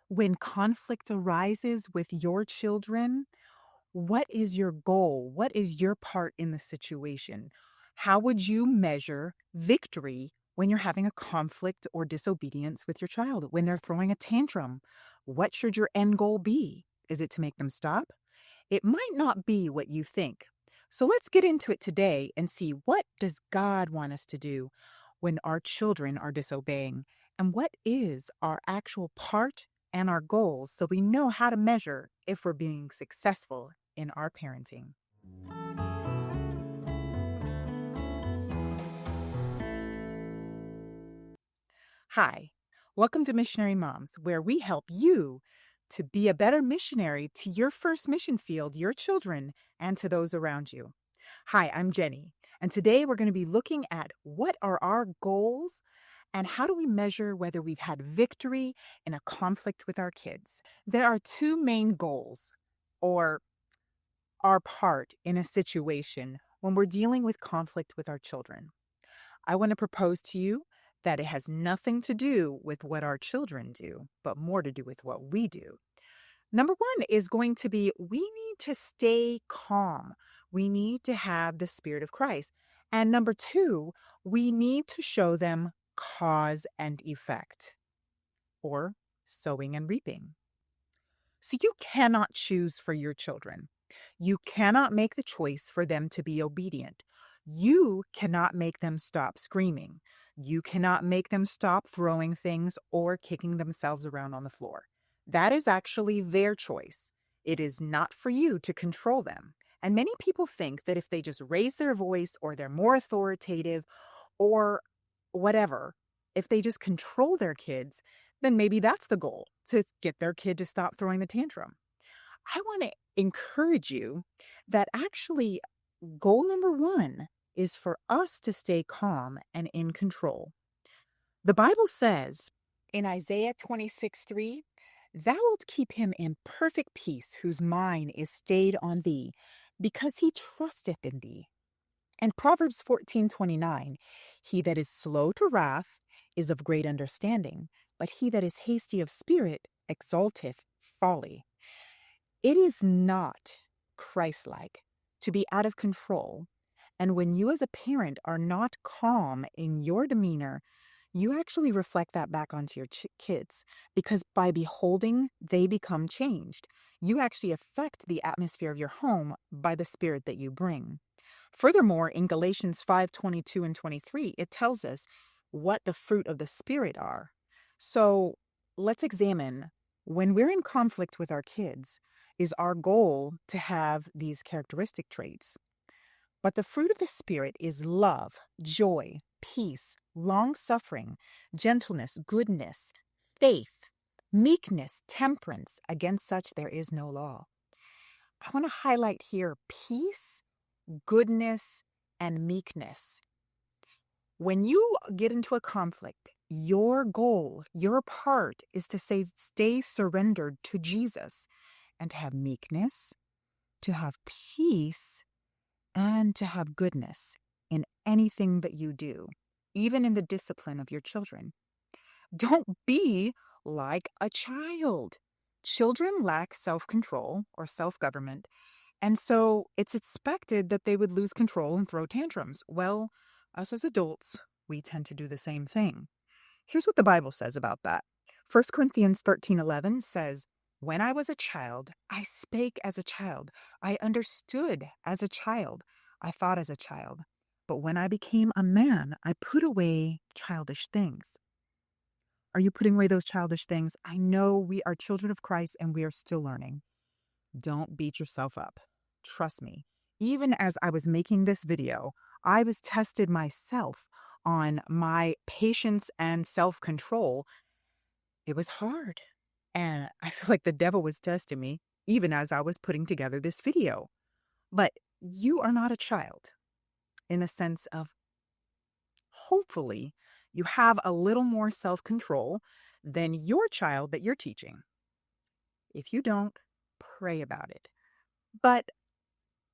When conflict arises with your children, what is your goal? What is your part in the situation? How would you measure victory when you're having a conflict or disobedience with your child? When they're throwing a tantrum, what should your end goal be? Is it to make them stop? It might not be what you think. So let's get into it today and see, what does God want us to do when our children are disobeying? And what is our actual part and our goals, so we know how to measure if we're being successful in our parenting. Hi, welcome to Missionary Moms, where we help you to be a better missionary to your first mission field, your children, and to those around you. Hi, I'm Jenny, and today we're going to be looking at what are our goals and how do we measure whether we've had victory in a conflict with our kids. There are two main goals, or our part in a situation when we're dealing with conflict with our children. I want to propose to you that it has nothing to do with what our children do, but more to do with what we do. Number one is going to be, we need to stay calm. We need to have the Spirit of Christ. And number two, we need to show them cause and effect, or sowing and reaping. So you cannot choose for your children. You cannot make the choice for them to be obedient. You cannot make them stop screaming. You cannot make them stop throwing things or kicking themselves around on the floor. That is actually their choice. It is not for you to control them. And many people think that if they just raise their voice, or they're more authoritative, or whatever, if they just control their kids, then maybe that's the goal, to get their kid to stop throwing the tantrum. I want to encourage you that actually goal number one is for us to stay calm and in control. The Bible says in Isaiah 26:3, "Thou wilt keep him in perfect peace, whose mind is stayed on thee, because he trusteth in thee." And Proverbs 14:29, "He that is slow to wrath is of great understanding, but he that is hasty of spirit exalteth folly." It is not Christ-like to be out of control. And when you as a parent are not calm in your demeanor, you actually reflect that back onto your kids, because by beholding, they become changed. You actually affect the atmosphere of your home by the spirit that you bring. Furthermore, in Galatians 5:22 and 23, it tells us what the fruit of the Spirit are. So let's examine, when we're in conflict with our kids, is our goal to have these characteristic traits? But the fruit of the Spirit is love, joy, peace, long-suffering, gentleness, goodness, faith, meekness, temperance. Against such there is no law. I want to highlight here peace, goodness, and meekness. When you get into a conflict, your goal, your part is to stay surrendered to Jesus, and to have meekness, to have peace, and to have goodness in anything that you do, even in the discipline of your children. Don't be like a child. Children lack self-control or self-government, and so it's expected that they would lose control and throw tantrums. Well, us as adults, we tend to do the same thing. Here's what the Bible says about that. 1 Corinthians 13:11 says, "When I was a child, I spake as a child. I understood as a child. I thought as a child. But when I became a man, I put away childish things." Are you putting away those childish things? I know we are children of Christ and we are still learning. Don't beat yourself up. Trust me. Even as I was making this video, I was tested myself on my patience and self-control. It was hard. And I feel like the devil was testing me even as I was putting together this video. But you are not a child, in the sense of, hopefully, you have a little more self-control than your child that you're teaching. If you don't, pray about it. But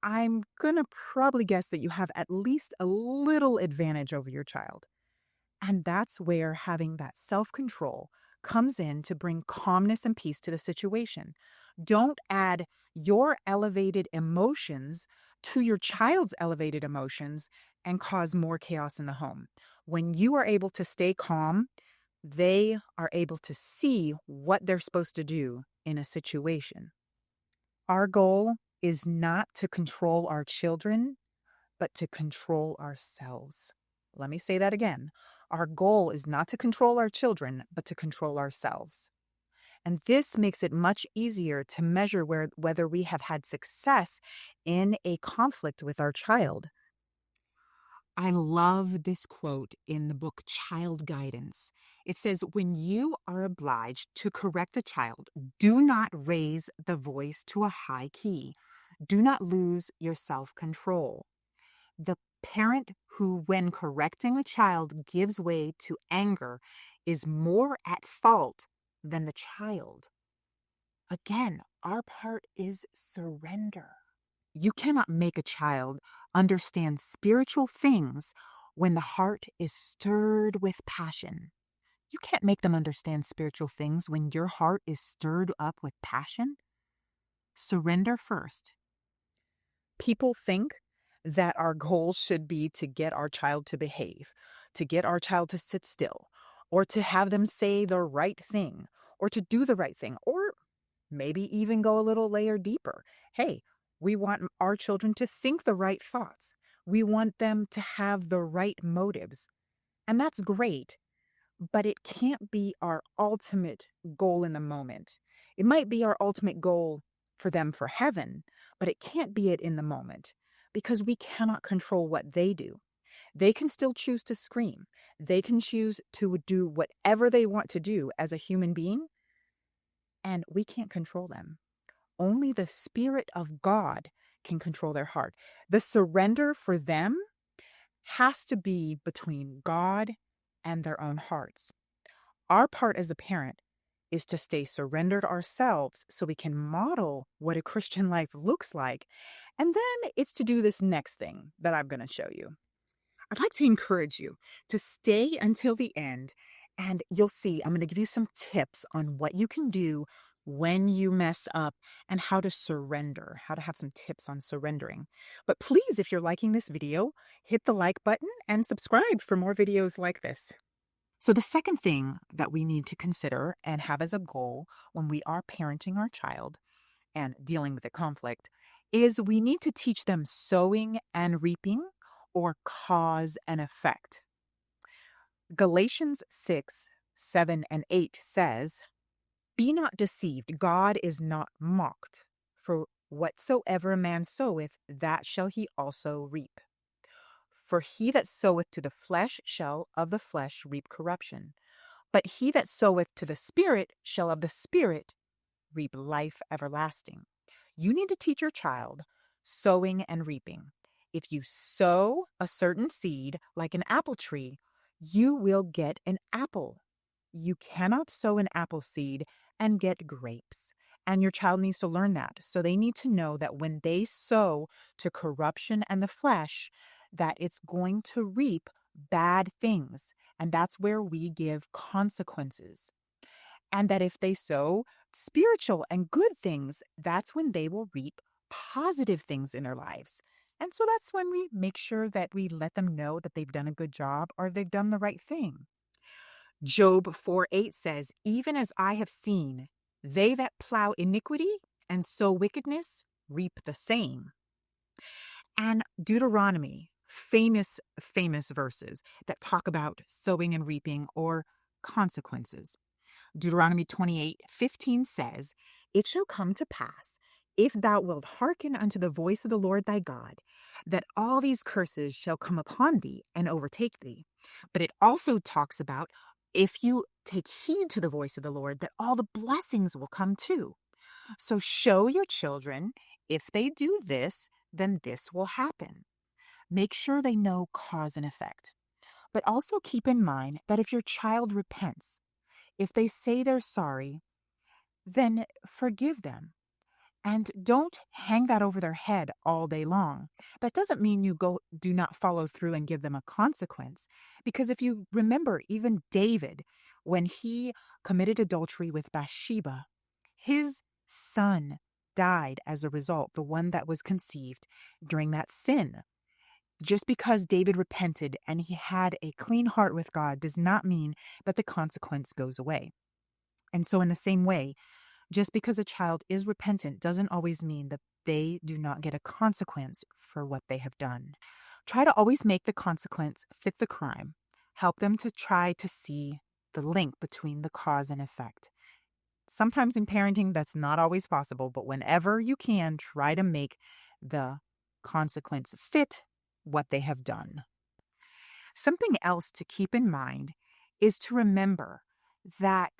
I'm going to probably guess that you have at least a little advantage over your child. And that's where having that self-control, comes in to bring calmness and peace to the situation. Don't add your elevated emotions to your child's elevated emotions and cause more chaos in the home. When you are able to stay calm, they are able to see what they're supposed to do in a situation. Our goal is not to control our children, but to control ourselves. Let me say that again. Our goal is not to control our children, but to control ourselves. And this makes it much easier to measure whether we have had success in a conflict with our child. I love this quote in the book Child Guidance. It says, "When you are obliged to correct a child, do not raise the voice to a high key. Do not lose your self-control. The parent who, when correcting a child, gives way to anger is more at fault than the child." Again, our part is surrender. You cannot make a child understand spiritual things when the heart is stirred with passion. You can't make them understand spiritual things when your heart is stirred up with passion. Surrender first. People think that our goal should be to get our child to behave, to get our child to sit still, or to have them say the right thing, or to do the right thing, or maybe even go a little layer deeper. Hey, we want our children to think the right thoughts. We want them to have the right motives. And that's great, but it can't be our ultimate goal in the moment. It might be our ultimate goal for them for heaven, but it can't be it in the moment because we cannot control what they do. They can still choose to scream. They can choose to do whatever they want to do as a human being, and we can't control them. Only the Spirit of God can control their heart. The surrender for them has to be between God and their own hearts. Our part as a parent is to stay surrendered ourselves so we can model what a Christian life looks like. And then it's to do this next thing that I'm going to show you. I'd like to encourage you to stay until the end, and you'll see I'm going to give you some tips on what you can do when you mess up and how to surrender, how to have some tips on surrendering. But please, if you're liking this video, hit the like button and subscribe for more videos like this. So the second thing that we need to consider and have as a goal when we are parenting our child and dealing with a conflict is we need to teach them sowing and reaping, or cause and effect. Galatians 6:7-8 says, "Be not deceived, God is not mocked. For whatsoever a man soweth, that shall he also reap. For he that soweth to the flesh shall of the flesh reap corruption. But he that soweth to the Spirit shall of the Spirit reap life everlasting." You need to teach your child sowing and reaping. If you sow a certain seed, like an apple tree, you will get an apple. You cannot sow an apple seed and get grapes. And your child needs to learn that. So they need to know that when they sow to corruption and the flesh, that it's going to reap bad things. And that's where we give consequences. And that if they sow spiritual and good things, that's when they will reap positive things in their lives. And so that's when we make sure that we let them know that they've done a good job or they've done the right thing. Job 4:8 says, "Even as I have seen, they that plow iniquity and sow wickedness reap the same." And Deuteronomy, famous verses that talk about sowing and reaping or consequences. Deuteronomy 28:15 says, "It shall come to pass, if thou wilt hearken unto the voice of the Lord thy God, that all these curses shall come upon thee and overtake thee." But it also talks about if you take heed to the voice of the Lord, that all the blessings will come too. So show your children, if they do this, then this will happen. Make sure they know cause and effect. But also keep in mind that if your child repents, if they say they're sorry, then forgive them. And don't hang that over their head all day long. That doesn't mean you do not follow through and give them a consequence. Because if you remember, even David, When he committed adultery with Bathsheba, his son died as a result, the one that was conceived during that sin. Just because David repented and he had a clean heart with God does not mean that the consequence goes away. And so, in the same way, just because a child is repentant doesn't always mean that they do not get a consequence for what they have done. Try to always make the consequence fit the crime. Help them to try to see the link between the cause and effect. Sometimes in parenting, that's not always possible, but whenever you can, try to make the consequence fit what they have done. Something else to keep in mind is to remember that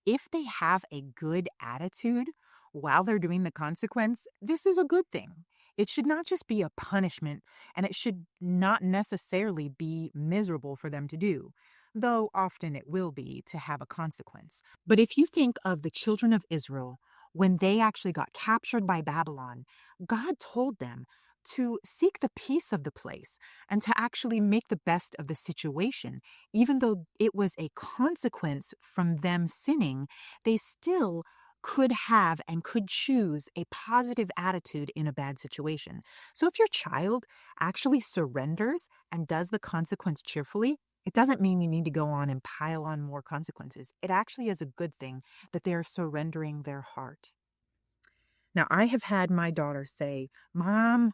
if they have a good attitude while they're doing the consequence, this is a good thing. It should not just be a punishment, and it should not necessarily be miserable for them to do, though often it will be to have a consequence. But if you think of the children of Israel, when they actually got captured by Babylon, God told them to seek the peace of the place and to actually make the best of the situation. Even though it was a consequence from them sinning, they still could have and could choose a positive attitude in a bad situation. So if your child actually surrenders and does the consequence cheerfully, it doesn't mean you need to go on and pile on more consequences. It actually is a good thing that they are surrendering their heart. Now, I have had my daughter say, "Mom,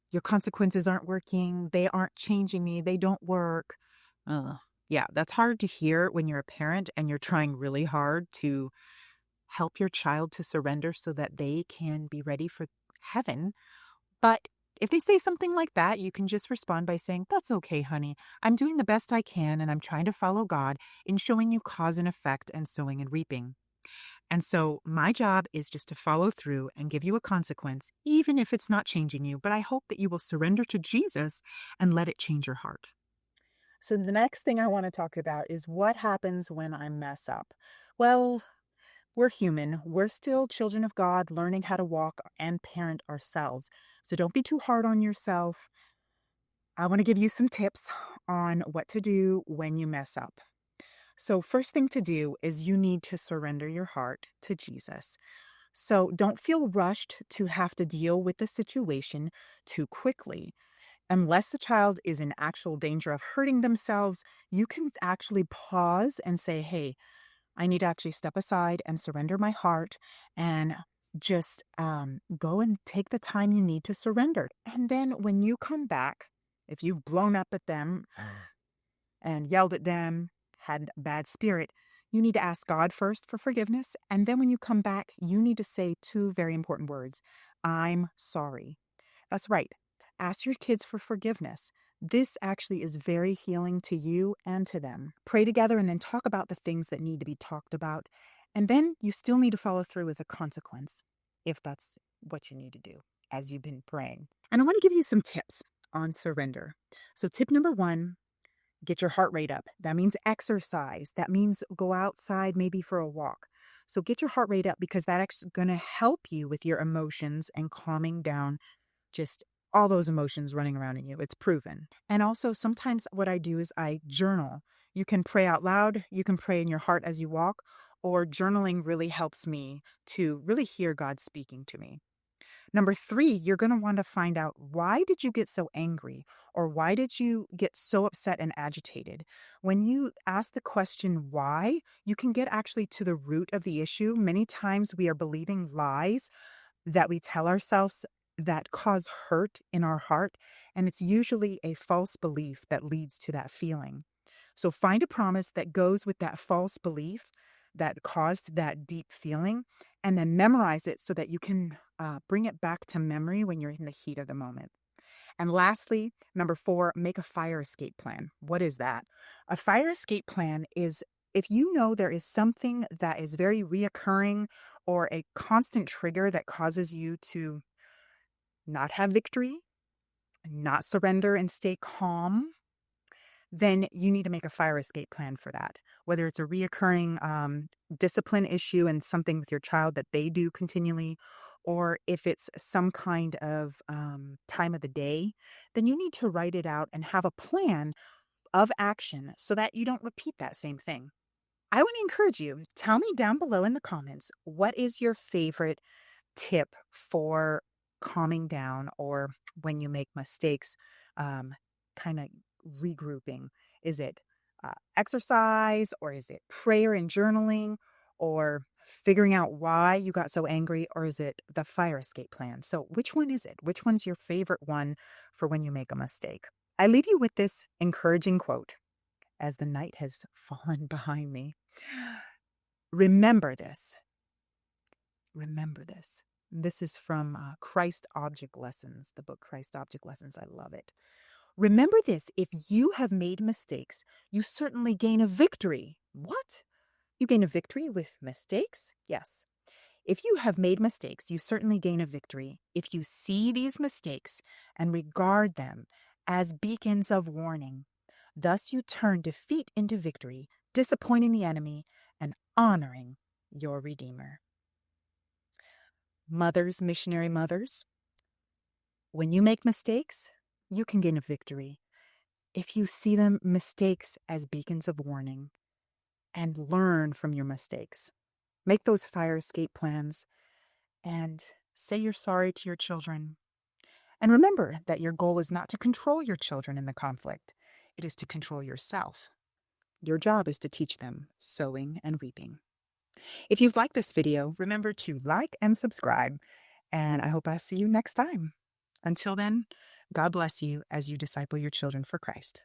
your consequences aren't working. They aren't changing me. They don't work." Yeah, that's hard to hear when you're a parent and you're trying really hard to help your child to surrender so that they can be ready for heaven. But if they say something like that, you can just respond by saying, "That's okay, honey. I'm doing the best I can, and I'm trying to follow God in showing you cause and effect and sowing and reaping. And so my job is just to follow through and give you a consequence, even if it's not changing you. But I hope that you will surrender to Jesus and let it change your heart." So the next thing I want to talk about is what happens when I mess up. Well, we're human. We're still children of God, learning how to walk and parent ourselves. So don't be too hard on yourself. I want to give you some tips on what to do when you mess up. So first thing to do is you need to surrender your heart to Jesus. So don't feel rushed to have to deal with the situation too quickly. Unless the child is in actual danger of hurting themselves, you can actually pause and say, "Hey, I need to actually step aside and surrender my heart and just go and take the time you need to surrender." And then when you come back, if you've blown up at them and yelled at them, had a bad spirit, you need to ask God first for forgiveness. And then when you come back, you need to say two very important words: "I'm sorry." That's right. Ask your kids for forgiveness. This actually is very healing to you and to them. Pray together and then talk about the things that need to be talked about. And then you still need to follow through with a consequence if that's what you need to do as you've been praying. And I want to give you some tips on surrender. So, tip number one: get your heart rate up. That means exercise. That means go outside maybe for a walk. So, get your heart rate up because that's going to help you with your emotions and calming down just all those emotions running around in you. It's proven. And also, sometimes what I do is I journal. You can pray out loud, you can pray in your heart as you walk, or journaling really helps me to really hear God speaking to me. Number three, you're going to want to find out, why did you get so angry, or why did you get so upset and agitated? When you ask the question why, you can get actually to the root of the issue. Many times we are believing lies that we tell ourselves that cause hurt in our heart, and it's usually a false belief that leads to that feeling. So find a promise that goes with that false belief that caused that deep feeling, and then memorize it so that you can bring it back to memory when you're in the heat of the moment. And lastly, number four, make a fire escape plan. What is that? A fire escape plan is if you know there is something that is very reoccurring or a constant trigger that causes you to not have victory, not surrender and stay calm, then you need to make a fire escape plan for that. Whether it's a reoccurring discipline issue and something with your child that they do continually, or if it's some kind of time of the day, then you need to write it out and have a plan of action so that you don't repeat that same thing. I want to encourage you, tell me down below in the comments, what is your favorite tip for calming down or when you make mistakes, kind of regrouping? Is it exercise, or is it prayer and journaling, or figuring out why you got so angry, or is it the fire escape plan? So which one is it? Which one's your favorite one for when you make a mistake? I leave you with this encouraging quote as the night has fallen behind me. Remember this. Remember this. This is from Christ Object Lessons, the book Christ Object Lessons. I love it. Remember this: if you have made mistakes, you certainly gain a victory. What? You gain a victory with mistakes? Yes. If you have made mistakes, you certainly gain a victory if you see these mistakes and regard them as beacons of warning. Thus you turn defeat into victory, disappointing the enemy and honoring your Redeemer. Mothers, missionary mothers, when you make mistakes, you can gain a victory if you see them mistakes as beacons of warning and learn from your mistakes. Make those fire escape plans and say you're sorry to your children. And remember that your goal is not to control your children in the conflict. It is to control yourself. Your job is to teach them sowing and reaping. If you've liked this video, remember to like and subscribe, and I hope I see you next time. Until then, God bless you as you disciple your children for Christ.